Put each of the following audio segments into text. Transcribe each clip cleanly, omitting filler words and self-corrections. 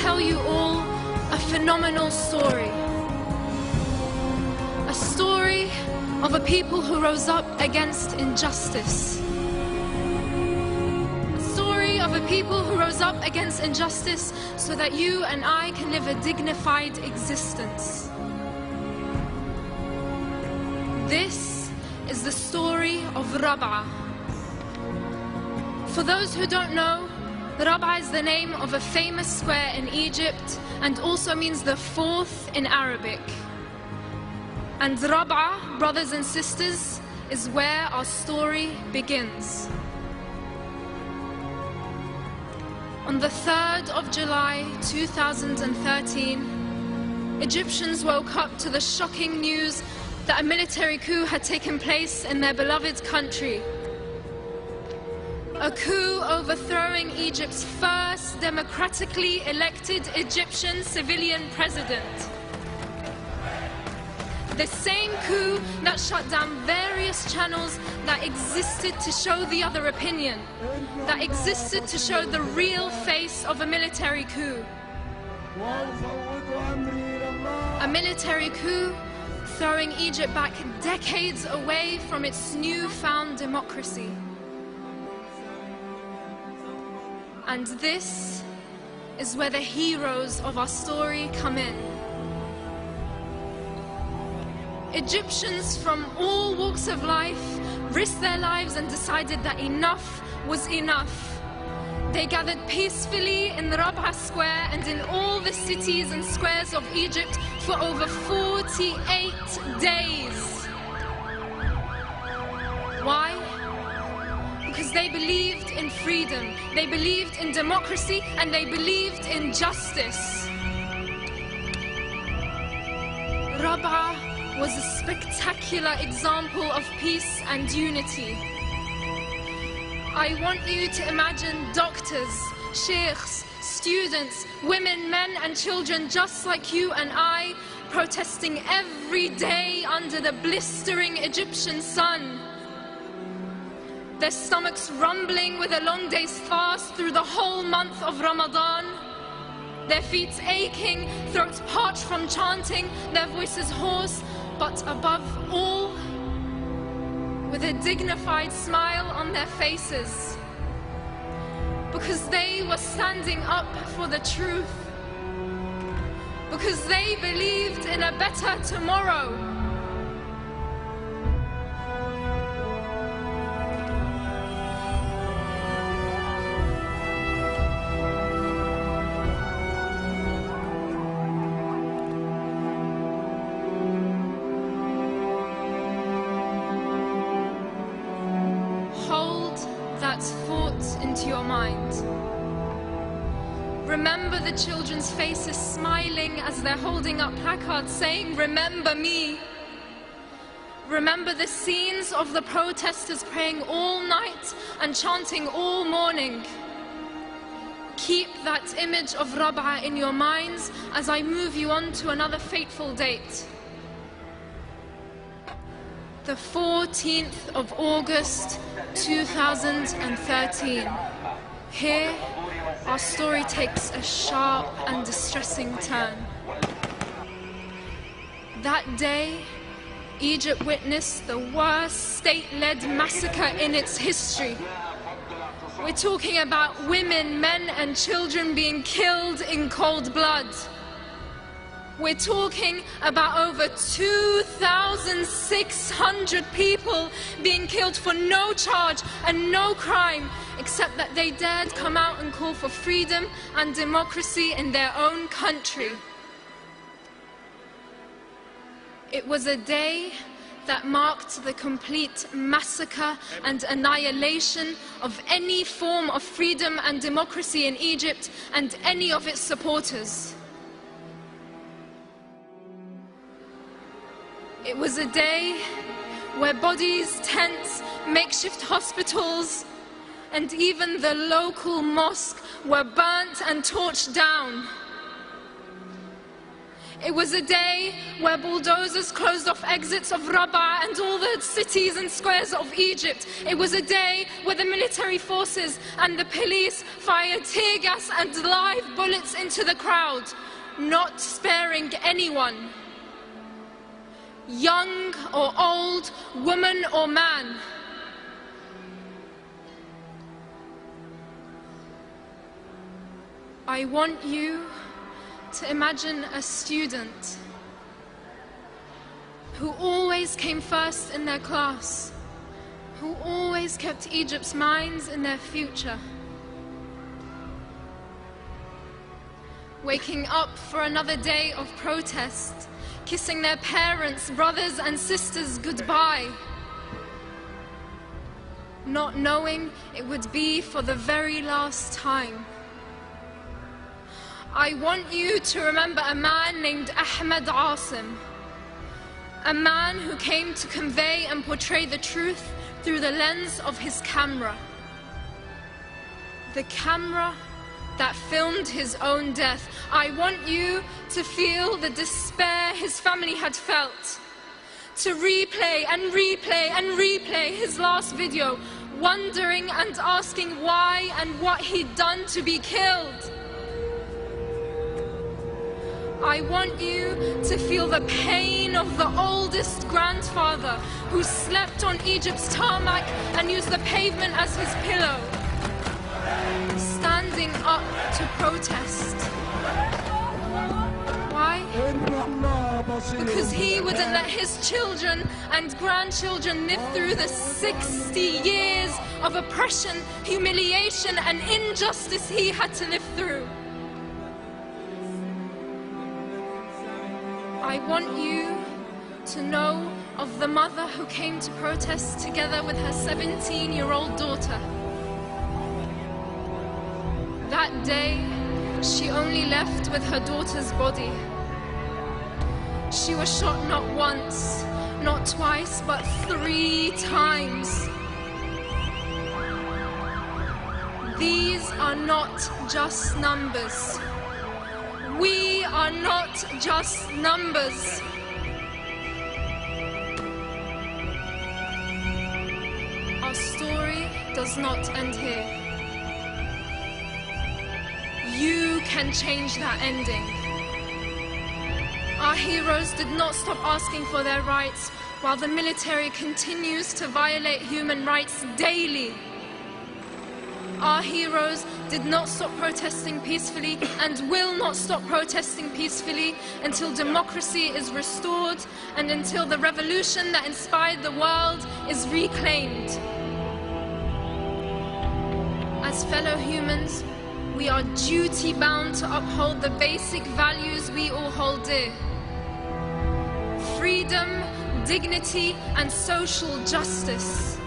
tell you all a phenomenal story. A story of a people who rose up against injustice. A story of a people who rose up against injustice so that you and I can live a dignified existence. This is the story of Rابعه. For those who don't know, Rابعه is the name of a famous square in Egypt and also means the fourth in Arabic. And Rابعه, brothers and sisters, is where our story begins. On the 3rd of July 2013, Egyptians woke up to the shocking news that a military coup had taken place in their beloved country. A coup overthrowing Egypt's first democratically elected Egyptian civilian president. The same coup that shut down various channels that existed to show the other opinion, that existed to show the real face of a military coup. A military coup throwing Egypt back decades away from its newfound democracy. And this is where the heroes of our story come in. Egyptians from all walks of life risked their lives and decided that enough was enough. They gathered peacefully in the Rابعه Square and in all the cities and squares of Egypt for over 48 days. Why? Because they believed in freedom, they believed in democracy, and they believed in justice. Rابعه was a spectacular example of peace and unity. I want you to imagine doctors, sheikhs, students, women, men and children just like you and I protesting every day under the blistering Egyptian sun. Their stomachs rumbling with a long day's fast through the whole month of Ramadan. Their feet aching, throats parched from chanting, their voices hoarse, but above all, with a dignified smile on their faces. Because they were standing up for the truth. Because they believed in a better tomorrow. That thought into your mind. Remember the children's faces smiling as they're holding up placards saying, "Remember me." Remember the scenes of the protesters praying all night and chanting all morning. Keep that image of Rابعه in your minds as I move you on to another fateful date. The 14th of August 2013. Here, our story takes a sharp and distressing turn. That day, Egypt witnessed the worst state-led massacre in its history. We're talking about women, men and children being killed in cold blood. We're talking about over 2,600 people being killed for no charge and no crime, except that they dared come out and call for freedom and democracy in their own country. It was a day that marked the complete massacre and annihilation of any form of freedom and democracy in Egypt and any of its supporters. It was a day where bodies, tents, makeshift hospitals, and even the local mosque were burnt and torched down. It was a day where bulldozers closed off exits of Rابعه and all the cities and squares of Egypt. It was a day where the military forces and the police fired tear gas and live bullets into the crowd, not sparing anyone, young or old, woman or man. I want you to imagine a student who always came first in their class, who always kept Egypt's minds in their future, waking up for another day of protest, kissing their parents, brothers and sisters goodbye, not knowing it would be for the very last time. I want you to remember a man named Ahmed Asim, a man who came to convey and portray the truth through the lens of his camera. The camera that filmed his own death. I want you to feel the despair his family had felt, to replay and replay and replay his last video, wondering and asking why and what he'd done to be killed. I want you to feel the pain of the oldest grandfather who slept on Egypt's tarmac and used the pavement as his pillow, standing up to protest. Why? Because he wouldn't let his children and grandchildren live through the 60 years of oppression, humiliation and injustice he had to live through. I want you to know of the mother who came to protest together with her 17-year-old daughter. That day, she only left with her daughter's body. She was shot not once, not twice, but 3 times. These are not just numbers. We are not just numbers. Our story does not end here. You can change that ending. Our heroes did not stop asking for their rights while the military continues to violate human rights daily. Our heroes did not stop protesting peacefully and will not stop protesting peacefully until democracy is restored and until the revolution that inspired the world is reclaimed. As fellow humans, we are duty-bound to uphold the basic values we all hold dear: freedom, dignity, and social justice.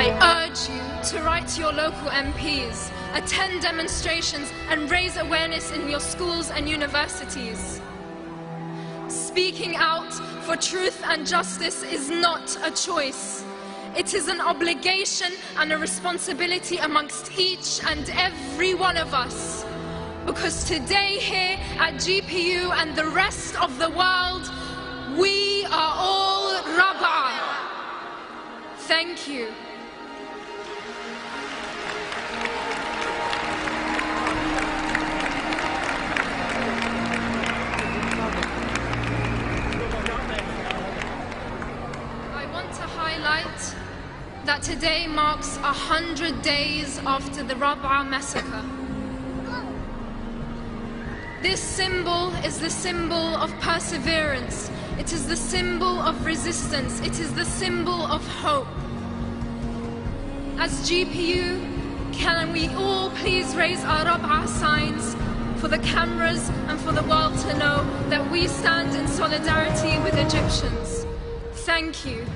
I urge you to write to your local MPs, attend demonstrations, and raise awareness in your schools and universities. Speaking out for truth and justice is not a choice. It is an obligation and a responsibility amongst each and every one of us. Because today here at GPU and the rest of the world, we are all Rابعه. Thank you. That today marks 100 days after the Rابعه massacre. This symbol is the symbol of perseverance. It is the symbol of resistance. It is the symbol of hope. As GPU, can we all please raise our Rابعه signs for the cameras and for the world to know that we stand in solidarity with Egyptians. Thank you.